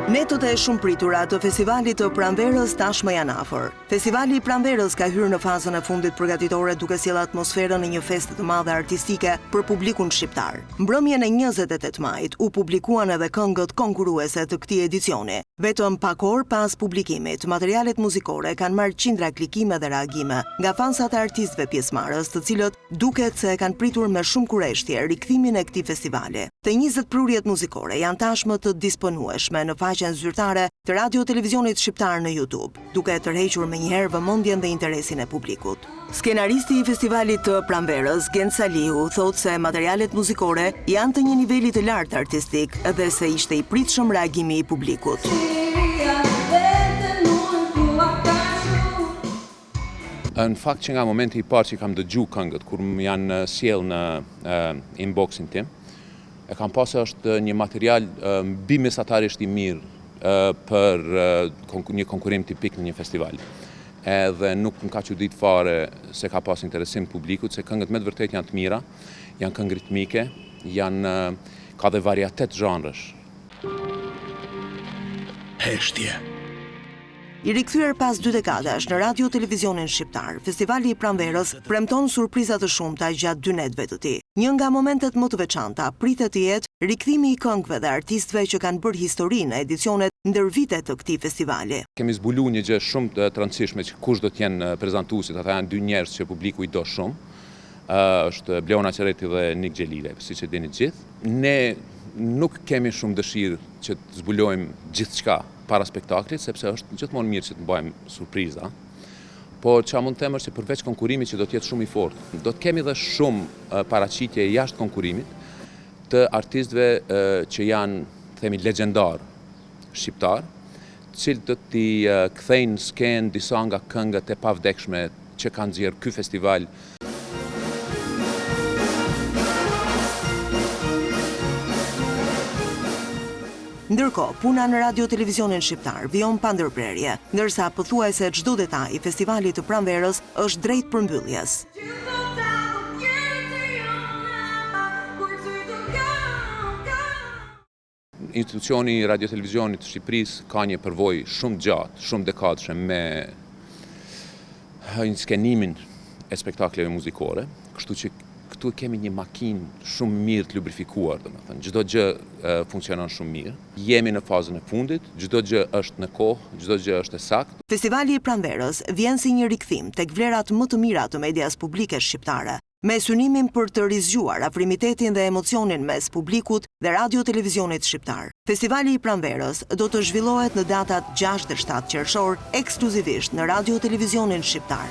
Netët e shumë pritura të festivalit të Pranverës tashmë janë afër. Festivali i Pranverës ka hyrë në fazën e fundit përgatitore duke sjellë atmosferën e një feste të madhe artistike për publikun shqiptar. Mbrëmjen e 28 majit u publikuan edhe këngët konkurruese të këtij edicioni. Vetëm pak orë pas publikimit, materialet muzikore kanë marrë qindra klikime dhe reagime nga fansat e artistëve pjesëmarrës, të cilët duket se kanë pritur me shumë kurreshtje rikthimin e këtij festivali. Të 20 prurjet muzikore janë tashmë të disponueshme në faqen zyrtare të Radio Televizionit Shqiptar në YouTube, duke tërhequr menjëherë vëmendjen dhe interesin e publikut. Skenaristi i festivalit të Pranverës, Gent Salihu, thotë se materialet muzikore janë të një niveli të lartë artistik dhe se ishte i pritshëm reagimi i publikut. Në fakt që nga momenti i parë që kam dëgju këngët, kur më janë sjell në inboxin tim, e kam pasur është një material mbi mesatarisht i mirë për një konkurim tipik në një festival. Edhe nuk më ka çudit fare se ka pas interesim publikut, se këngët me të vërtet janë të mira, janë këngë ritmike, ka dhe varietet zhanresh. Heshtje. I rikthyer pas 2 dekadash në Radio Televizionin Shqiptar, festivali i Pranverës premton surpriza të shumta gjatë 2 netëve të tij. Një nga momentet më të veçanta pritet të jetë rikthimi i këngëve dhe artistëve që kanë bërë histori në edicionet ndër vitet të këtij festivali. Kemi zbuluar një gjë shumë të rëndësishme që kush do të jenë prezantuesit, ata janë 2 njerëz që publiku i do shumë. Është Bleona Qereti dhe Nik Xhelile, siç e dini gjithë. Ne nuk kemi shumë dëshirë që të zbulojmë gjithçka para spektaklit, sepse është gjithmonë mirë që të bëjmë surpriza. Por çfarë mund të them është që përveç konkurimit që do të jetë shumë i fortë, do të kemi edhe shumë paraqitje jashtë konkurimit të artistëve që janë, themi, legjendar shqiptar, të cilët do t'i kthejnë sken disa nga këngët e pavdekshme që kanë nxjerrë ky festival. Ndërkohë, puna në Radio Televizionin Shqiptar vijon pa ndërprerje, ndërsa pothuajse çdo detaj i festivalit të Pranverës është drejt përmbylljes. Institucioni i Radio Televizionit të Shqipërisë ka një përvojë shumë gjatë, shumë dekadëshe me skenimin e spektakleve muzikore, kështu që këtu kemi një makinë shumë mirë të lubrifikuar, domethënë çdo gjë funksionon shumë mirë. Jemi në fazën e fundit, çdo gjë është në kohë, çdo gjë është e saktë. Festivali i Pranverës vjen si një rikthim tek vlerat më të mira të medias publike shqiptare, me synimin për të rizgjuar afrimitetin dhe emocionin mes publikut dhe Radio Televizionit Shqiptar. Festivali i Pranverës do të zhvillohet në datat 6 dhe 7 qershor ekskluzivisht në Radio Televizionin Shqiptar.